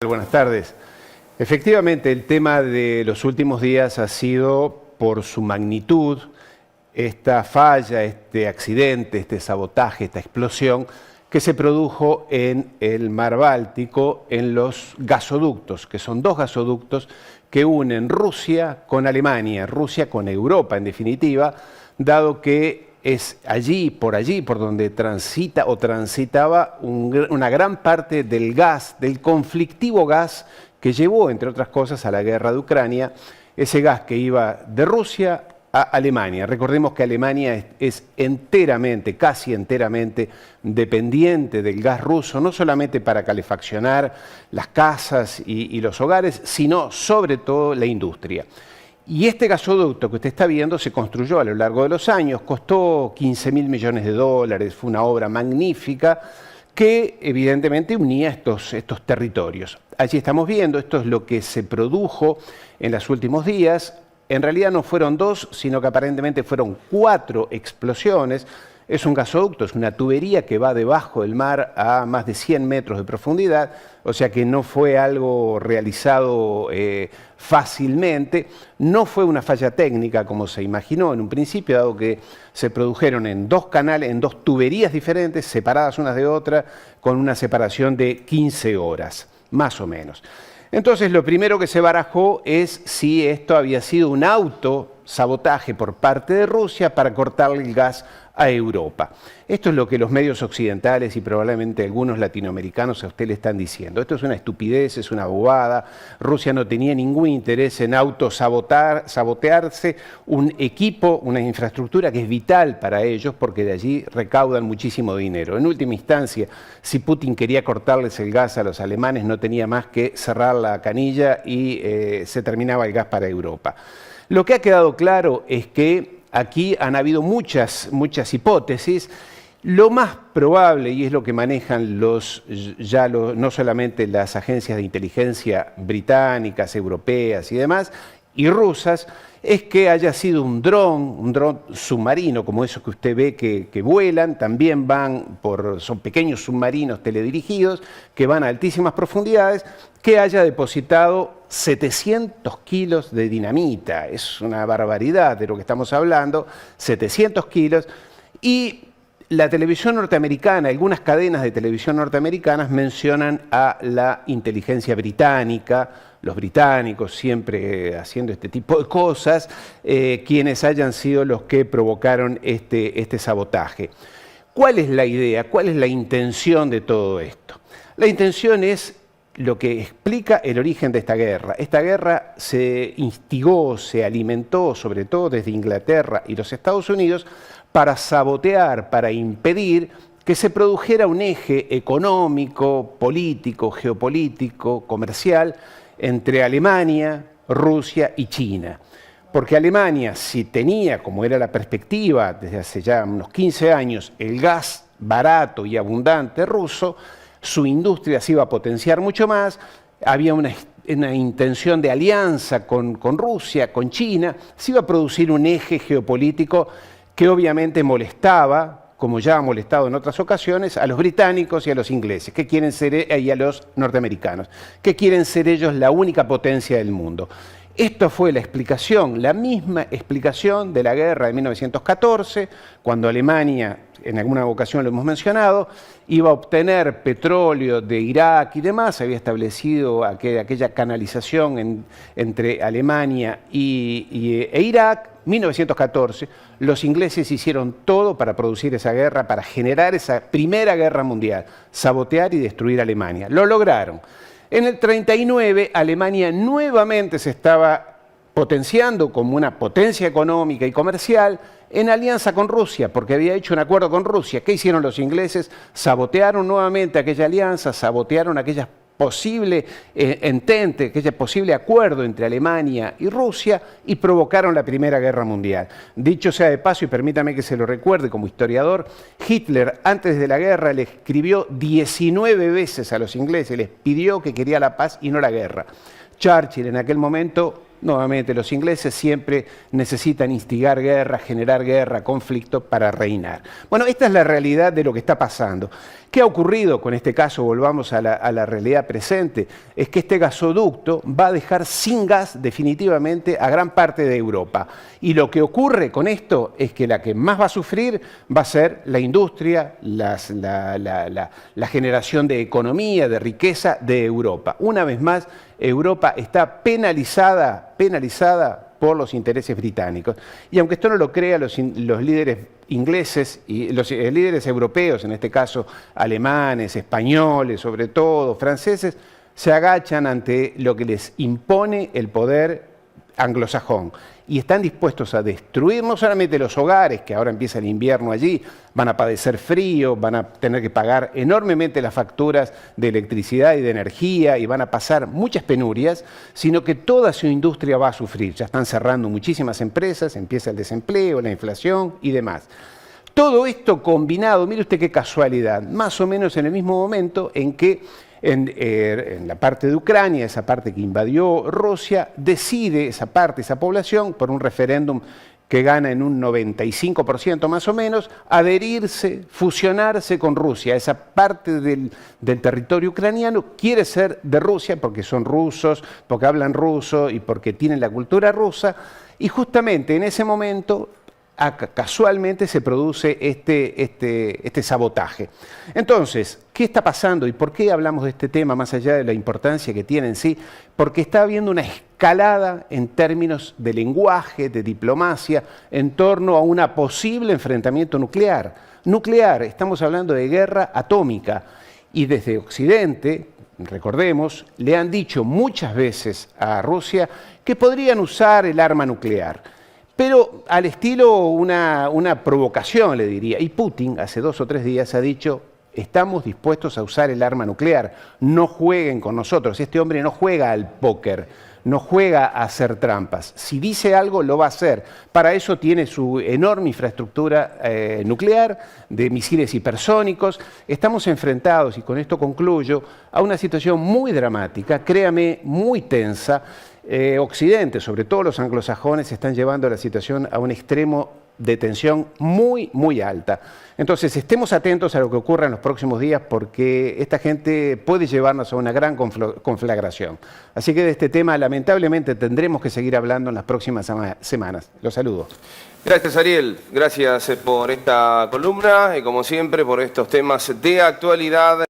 Buenas tardes. Efectivamente, el tema de los últimos días ha sido, por su magnitud, esta falla, este accidente, este sabotaje, esta explosión que se produjo en el mar Báltico, en los gasoductos, que son dos gasoductos que unen Rusia con Alemania, Rusia con Europa, en definitiva, dado que es allí, por donde transita o transitaba una gran parte del gas, del conflictivo gas que llevó, entre otras cosas, a la guerra de Ucrania, ese gas que iba de Rusia a Alemania. Recordemos que Alemania es enteramente, casi enteramente, dependiente del gas ruso, no solamente para calefaccionar las casas y los hogares, sino sobre todo la industria. Y este gasoducto que usted está viendo se construyó a lo largo de los años, costó 15.000 millones de dólares, fue una obra magnífica que evidentemente unía estos territorios. Allí estamos viendo, esto es lo que se produjo en los últimos días. En realidad no fueron dos, sino que aparentemente fueron 4 explosiones. Es un gasoducto, es una tubería que va debajo del mar a más de 100 metros de profundidad, o sea que no fue algo realizado fácilmente. No fue una falla técnica como se imaginó en un principio, dado que se produjeron en 2 canales, en 2 tuberías diferentes, separadas unas de otras, con una separación de 15 horas, más o menos. Entonces, lo primero que se barajó es si esto había sido un autosabotaje por parte de Rusia para cortarle el gas a Europa. Esto es lo que los medios occidentales y probablemente algunos latinoamericanos a usted le están diciendo. Esto es una estupidez, es una bobada. Rusia no tenía ningún interés en sabotearse un equipo, una infraestructura que es vital para ellos porque de allí recaudan muchísimo dinero. En última instancia, si Putin quería cortarles el gas a los alemanes, no tenía más que cerrar la canilla y se terminaba el gas para Europa. Lo que ha quedado claro es que aquí han habido muchas hipótesis. Lo más probable, y es lo que manejan no solamente las agencias de inteligencia británicas, europeas y demás, y rusas, es que haya sido un dron submarino, como esos que usted ve que vuelan, también son pequeños submarinos teledirigidos que van a altísimas profundidades, que haya depositado 700 kilos de dinamita. Es una barbaridad de lo que estamos hablando, 700 kilos, y la televisión norteamericana, algunas cadenas de televisión norteamericanas mencionan a la inteligencia británica, los británicos siempre haciendo este tipo de cosas, quienes hayan sido los que provocaron este sabotaje. ¿Cuál es la idea? ¿Cuál es la intención de todo esto? La intención es lo que explica el origen de esta guerra. Esta guerra se instigó, se alimentó, sobre todo desde Inglaterra y los Estados Unidos, para sabotear, para impedir que se produjera un eje económico, político, geopolítico, comercial, entre Alemania, Rusia y China. Porque Alemania, si tenía, como era la perspectiva desde hace ya unos 15 años, el gas barato y abundante ruso, su industria se iba a potenciar mucho más, había una intención de alianza con Rusia, con China, se iba a producir un eje geopolítico que obviamente molestaba, como ya ha molestado en otras ocasiones, a los británicos y a los ingleses, que quieren ser, y a los norteamericanos, que quieren ser ellos la única potencia del mundo. Esto fue la explicación, la misma explicación de la guerra de 1914, cuando Alemania, en alguna ocasión lo hemos mencionado, iba a obtener petróleo de Irak y demás, había establecido aquella canalización entre Alemania e Irak. 1914, los ingleses hicieron todo para producir esa guerra, para generar esa primera guerra mundial, sabotear y destruir Alemania. Lo lograron. En el 39, Alemania nuevamente se estaba potenciando como una potencia económica y comercial en alianza con Rusia, porque había hecho un acuerdo con Rusia. ¿Qué hicieron los ingleses? Sabotearon nuevamente aquella alianza, sabotearon aquella posible entente, aquel posible acuerdo entre Alemania y Rusia y provocaron la Primera Guerra Mundial. Dicho sea de paso, y permítame que se lo recuerde como historiador, Hitler antes de la guerra le escribió 19 veces a los ingleses, les pidió que quería la paz y no la guerra. Churchill en aquel momento, nuevamente los ingleses siempre necesitan instigar guerra, generar guerra, conflicto para reinar. Bueno, esta es la realidad de lo que está pasando. ¿Qué ha ocurrido con este caso? Volvamos a la realidad presente. Es que este gasoducto va a dejar sin gas definitivamente a gran parte de Europa. Y lo que ocurre con esto es que la que más va a sufrir va a ser la industria, la generación de economía, de riqueza de Europa. Una vez más, Europa está penalizada por los intereses británicos. Y aunque esto no lo crean los líderes ingleses y los líderes europeos, en este caso alemanes, españoles, sobre todo franceses, se agachan ante lo que les impone el poder anglosajón y están dispuestos a destruir no solamente los hogares, que ahora empieza el invierno allí, van a padecer frío, van a tener que pagar enormemente las facturas de electricidad y de energía y van a pasar muchas penurias, sino que toda su industria va a sufrir. Ya están cerrando muchísimas empresas, empieza el desempleo, la inflación y demás. Todo esto combinado, mire usted qué casualidad, más o menos en el mismo momento en que en la parte de Ucrania, esa parte que invadió Rusia, decide esa parte, esa población, por un referéndum que gana en un 95% más o menos, adherirse, fusionarse con Rusia. Esa parte del territorio ucraniano quiere ser de Rusia porque son rusos, porque hablan ruso y porque tienen la cultura rusa. Y justamente en ese momento casualmente se produce este sabotaje. Entonces, ¿qué está pasando y por qué hablamos de este tema más allá de la importancia que tiene en sí? Porque está habiendo una escalada en términos de lenguaje, de diplomacia, en torno a un posible enfrentamiento nuclear. Nuclear, estamos hablando de guerra atómica y desde Occidente, recordemos, le han dicho muchas veces a Rusia que podrían usar el arma nuclear. Pero al estilo una provocación, le diría. Y Putin hace 2 o 3 días ha dicho, estamos dispuestos a usar el arma nuclear, no jueguen con nosotros. Este hombre no juega al póker, no juega a hacer trampas. Si dice algo, lo va a hacer. Para eso tiene su enorme infraestructura nuclear, de misiles hipersónicos. Estamos enfrentados, y con esto concluyo, a una situación muy dramática, créame, muy tensa. Occidente, sobre todo los anglosajones, están llevando la situación a un extremo de tensión muy, muy alta. Entonces, estemos atentos a lo que ocurra en los próximos días porque esta gente puede llevarnos a una gran conflagración. Así que de este tema, lamentablemente, tendremos que seguir hablando en las próximas semanas. Los saludo. Gracias, Ariel. Gracias por esta columna y, como siempre, por estos temas de actualidad.